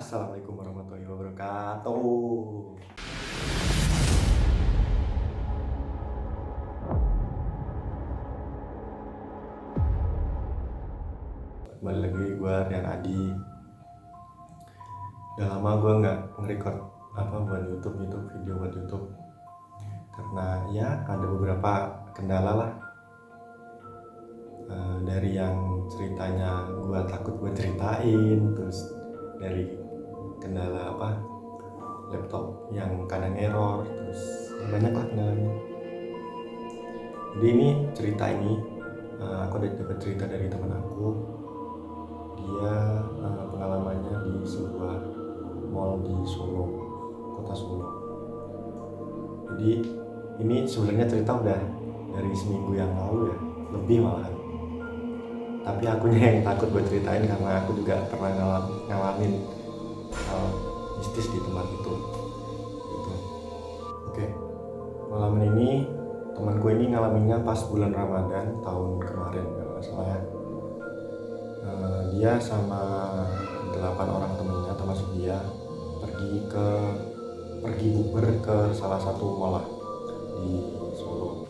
Assalamualaikum warahmatullahi wabarakatuh. Kembali lagi gue Rian Adi. Udah lama gue nggak nge-record buat YouTube video buat YouTube karena ya ada beberapa kendala lah. Dari yang ceritanya gue takut gue ceritain, terus dari kendala laptop yang kadang error, terus banyak lah kendalanya. Jadi ini cerita ini aku udah dapat cerita dari teman aku. Dia pengalamannya di sebuah mall di Solo, kota Solo. Jadi ini sebenarnya cerita udah dari seminggu yang lalu ya, lebih malahan. Tapi akunya yang takut buat ceritain karena aku juga pernah ngalamin hal mistis di tempat itu. Gitu. Oke, pengalaman ini temanku ini ngalaminnya pas bulan Ramadan tahun kemarin kalau nggak salah ya. Dia sama 8 orang temennya termasuk dia pergi bukber ke salah satu mall di Solo.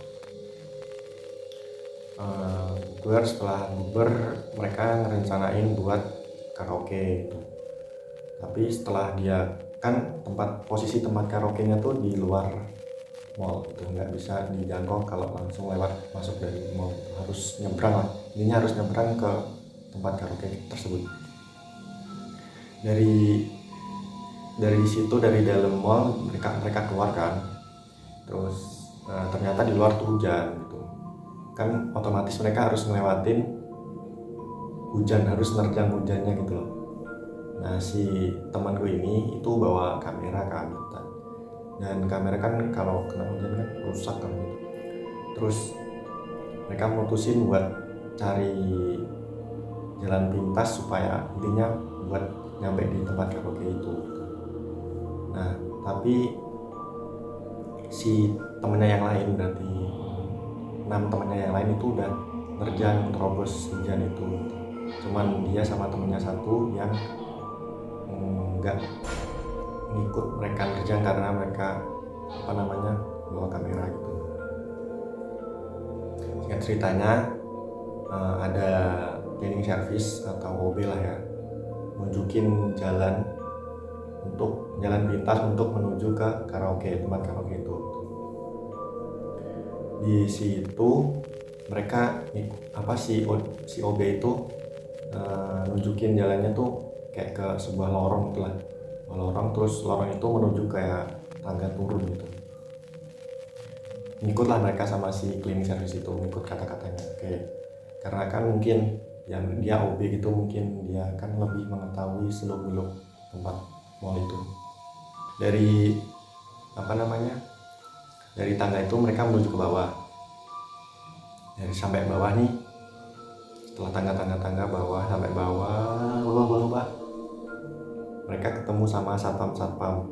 Bukber, setelah bukber mereka ngerencanain buat karaoke gitu. Tapi setelah dia kan posisi tempat karaoke-nya tuh di luar mall gitu, nggak bisa dijangkau kalau langsung lewat masuk dari mall, harus nyebrang lah. Ini harus nyebrang ke tempat karaoke tersebut. Dari situ, dari dalam mall mereka keluar kan, terus ternyata di luar tuh hujan gitu kan, otomatis mereka harus ngelewatin hujan, harus nerjang hujannya gitu loh. Nah, si temanku ini itu bawa kamera kan, dan kamera kan kalau kena hujan kan rusak kan gitu. Terus mereka mutusin buat cari jalan pintas supaya intinya buat nyampe di tempat karaoke itu. Nah, tapi si temennya yang lain, berarti 6 temennya yang lain itu udah nerjang terobos hujan itu. Cuman dia sama temennya satu yang nggak ngikut mereka nerjang karena mereka bawa kamera gitu. Singkat ceritanya, ada cleaning service atau OB lah ya, nunjukin jalan pintas untuk menuju ke tempat karaoke itu. Di situ mereka si OB itu nunjukin jalannya tuh kayak ke sebuah lorong gitu lah, terus lorong itu menuju kayak tangga turun gitu. Ngikutlah mereka sama si cleaning service itu, ngikut kata-katanya. Oke, karena kan mungkin yang dia OB gitu, mungkin dia kan lebih mengetahui seluk-beluk tempat mall itu. Dari dari tangga itu mereka menuju ke bawah. Dari sampai bawah nih, setelah tangga bawah sampai bawah, mereka ketemu sama satpam.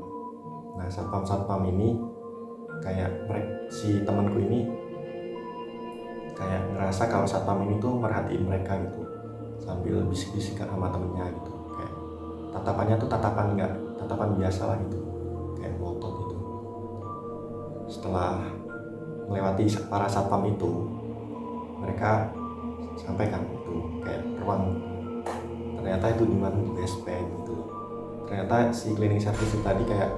Nah, satpam ini kayak si temanku ini kayak ngerasa kalau satpam ini tuh merhatiin mereka gitu, sambil bisik-bisik sama temennya gitu. Kayak tatapannya tuh tatapan biasa lah gitu, kayak melotot gitu. Setelah melewati para satpam itu, mereka sampaikan itu kayak ruang, ternyata itu di mana, di basement gitu. Ternyata si cleaning service itu tadi kayak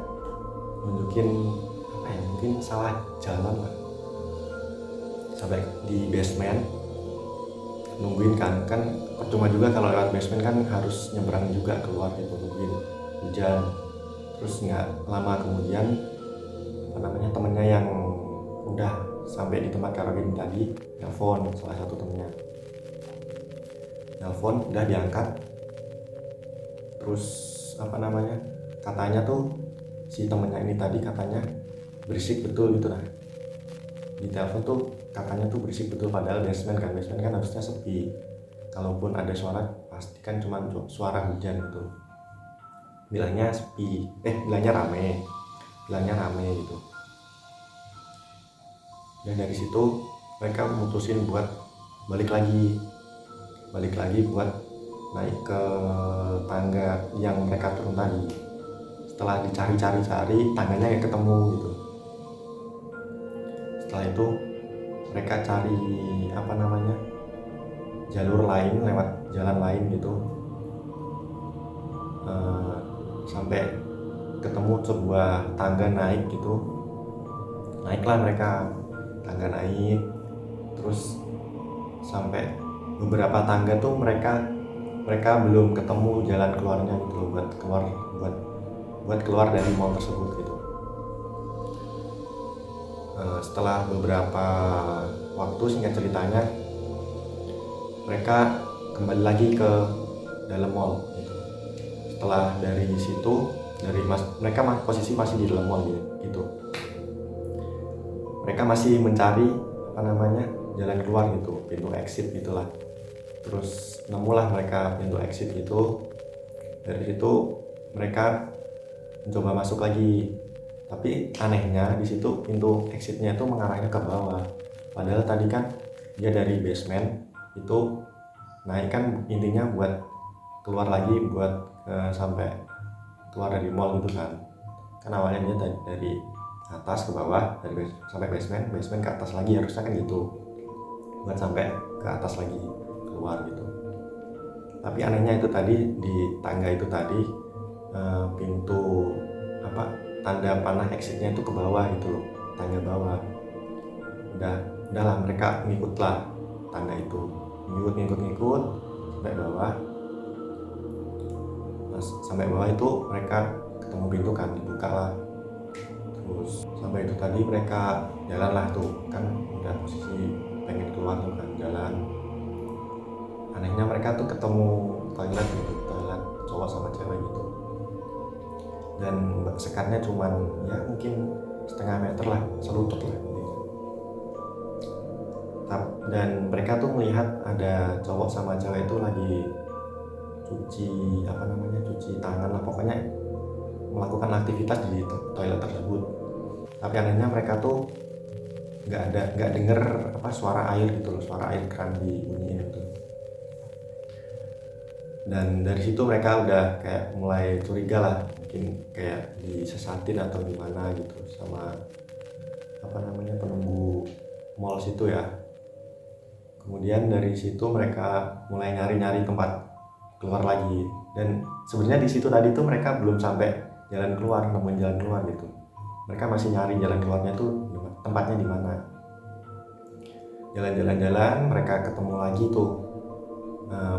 nunjukin mungkin salah jalan lah, sampai di basement nungguin kan percuma juga kalau lewat basement kan harus nyebrang juga keluar gitu, nungguin hujan. Terus nggak lama kemudian temennya yang udah sampai di tempat karaoke tadi nelfon, salah satu temennya nelfon, udah diangkat. Terus katanya tuh si temennya ini tadi katanya berisik betul gitu lah. Di telepon tuh katanya tuh berisik betul, padahal basement kan harusnya sepi. Kalaupun ada suara pasti kan cuma suara hujan gitu. Bilangnya sepi, bilangnya rame gitu. Dan dari situ mereka memutusin buat balik lagi buat naik ke tangga yang mereka turun tadi. Setelah dicari-cari tangganya nggak ketemu gitu. Setelah itu mereka cari jalur lain, lewat jalan lain gitu, sampai ketemu sebuah tangga naik gitu. Naiklah mereka, tangga naik, terus sampai beberapa tangga tuh mereka belum ketemu jalan keluarnya gitu loh, buat keluar dari mall tersebut gitu. Setelah beberapa waktu, singkat ceritanya, mereka kembali lagi ke dalam mall gitu. Setelah dari situ, mereka posisi masih di dalam mall gitu. Mereka masih mencari jalan keluar gitu, pintu exit gitulah. Terus nemulah mereka pintu exit gitu. Dari situ mereka mencoba masuk lagi, tapi anehnya di situ pintu exitnya itu mengarahnya ke bawah. Padahal tadi kan dia dari basement itu naik kan intinya buat keluar lagi, buat sampai keluar dari mall gitu kan. Kan awalnya dia dari atas ke bawah, sampai basement ke atas lagi, harusnya kan gitu, buat sampai ke atas lagi keluar gitu. Tapi anehnya itu tadi di tangga itu tadi, pintu tanda panah exitnya itu ke bawah gitu loh, tangga bawah. Udahlah mereka ngikutlah tangga itu, ngikut sampai bawah. Sampai bawah itu mereka ketemu pintu kan, dibuka lah. Terus sampai itu tadi mereka jalan lah tuh, kan udah posisi pengen keluar tuh kan, jalan. Anehnya mereka tuh ketemu toilet gitu, toilet cowok sama cewek gitu. Dan sekatnya cuman ya mungkin setengah meter lah, selutut lah gitu. Dan mereka tuh melihat ada cowok sama cewek itu lagi cuci tangan lah, pokoknya melakukan aktivitas di toilet tersebut. Tapi anehnya mereka tuh nggak denger suara air gitu loh, suara air keran dibunyiin gitu. Dan dari situ mereka udah kayak mulai curiga lah, mungkin kayak disesatin atau gimana gitu sama penunggu mall situ ya. Kemudian dari situ mereka mulai nyari tempat keluar lagi. Dan sebenarnya di situ tadi tuh mereka belum sampai jalan keluar, nemuin jalan keluar gitu. Mereka masih nyari jalan keluarnya tuh tempatnya di mana. Jalan-jalan mereka ketemu lagi tuh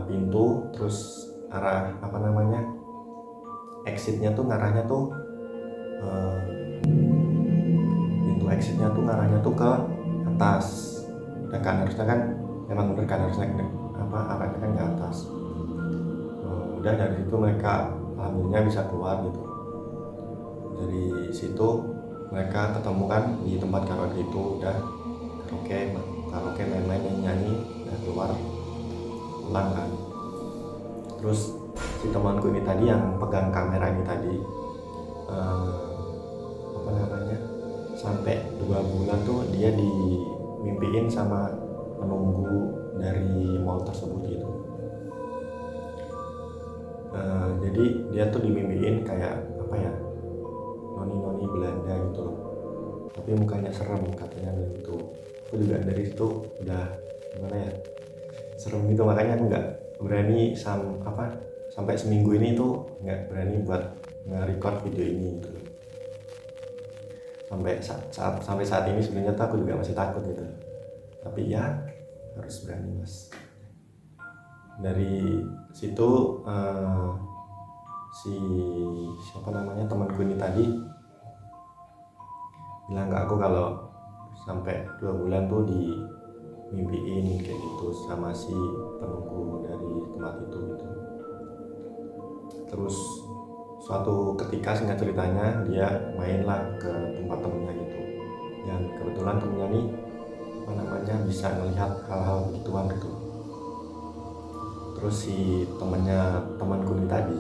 pintu, terus arah exitnya tuh ngarahnya tuh pintu exitnya tuh ngarahnya tuh ke atas. Dan kan harusnya kan memang bener kan, harusnya arahnya kan ke atas. Udah dari situ mereka alhamdulillah bisa keluar gitu. Dari situ mereka ketemu kan di tempat karaoke itu, udah karaoke main-main nyanyi, udah keluar pulang kan. Terus si temanku ini tadi yang pegang kamera ini tadi sampai 2 bulan tuh dia dimimpiin sama penunggu dari mall tersebut gitu. Jadi dia tuh dimimpiin kayak noni-noni Belanda gitu loh, tapi mukanya serem katanya gitu. Aku juga dari situ udah serem gitu, makanya aku nggak berani sampai seminggu ini tuh nggak berani buat nge-record video ini gitu. Sampai saat ini sebenarnya tuh aku juga masih takut gitu, tapi ya harus berani mas. Dari situ temanku ini tadi bilang ke aku kalau sampai 2 bulan tuh dimimpiin kayak gitu sama si penunggu dari tempat itu gitu. Terus suatu ketika singkat ceritanya dia mainlah ke tempat temennya gitu, dan kebetulan temennya nih bisa melihat hal-hal begituan gitu. Terus si temanku ini tadi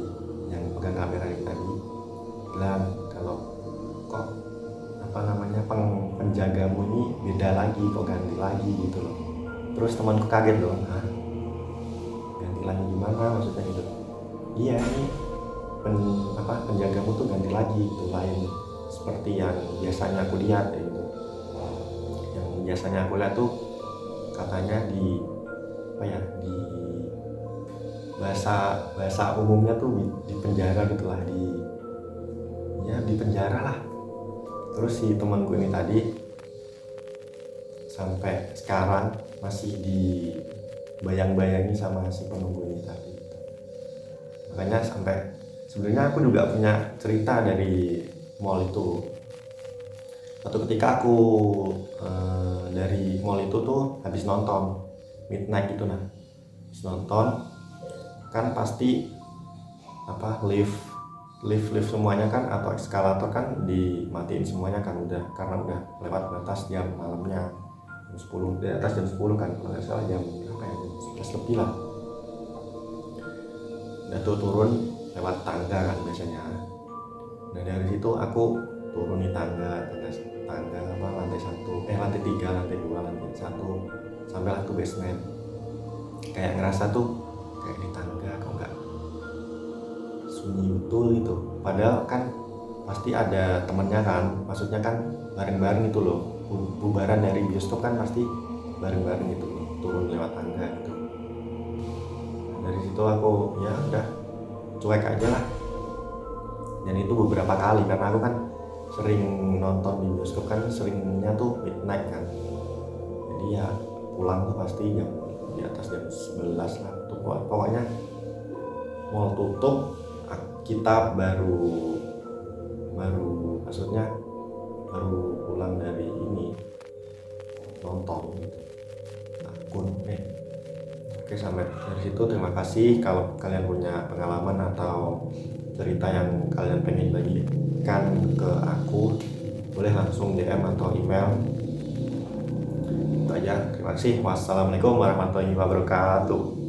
yang pegang kamera ini tadi bilang kalau kok penjagamu ini beda lagi, kok ganti lagi gitu loh. Terus temanku kaget loh, ganti lagi gimana gimana maksudnya gitu. Iya ini penjagamu tuh ganti lagi gitu, lain seperti yang biasanya aku lihat gitu. Yang biasanya aku lihat tuh katanya di di bahasa umumnya tuh di penjara gitulah, di penjara lah. Terus si temanku ini tadi sampai sekarang masih dibayang-bayangi sama si penunggu ini tadi. Makanya sampai sebenarnya aku juga punya cerita dari mall itu. Suatu ketika aku dari mall itu tuh habis nonton midnight itu, habis nonton kan pasti lift semuanya kan atau eskalator kan dimatiin semuanya kan, karena udah lewat batas jam malamnya, jam 10, di atas jam 10 kan, kalau nggak salah jam berapa ya, jam 11 lebih lah. Udah tuh turun lewat tangga kan biasanya. Nah dari situ aku turun di tangga lantai 1, lantai 3, lantai 2, lantai 1 sampailah ke basement. Kayak ngerasa tuh kayak di tangga kok nggak sunyi betul gitu, padahal kan pasti ada temennya kan, maksudnya kan bareng-bareng itu loh, bubaran dari bioskop kan pasti bareng-bareng gitu loh, turun lewat tangga gitu. Dari situ aku ya udah cuek aja lah, dan itu beberapa kali karena aku kan sering nonton di bioskop kan, seringnya tuh midnight kan, jadi ya pulang tuh pasti jam di atas jam 11 lah tuh, pokoknya mall tutup kita baru pulang dari ini nonton gitu. Oke, sampai dari situ terima kasih. Kalau kalian punya pengalaman atau cerita yang kalian pengen bagikan ke aku, boleh langsung DM atau email. Itu aja, terima kasih. Wassalamualaikum warahmatullahi wabarakatuh.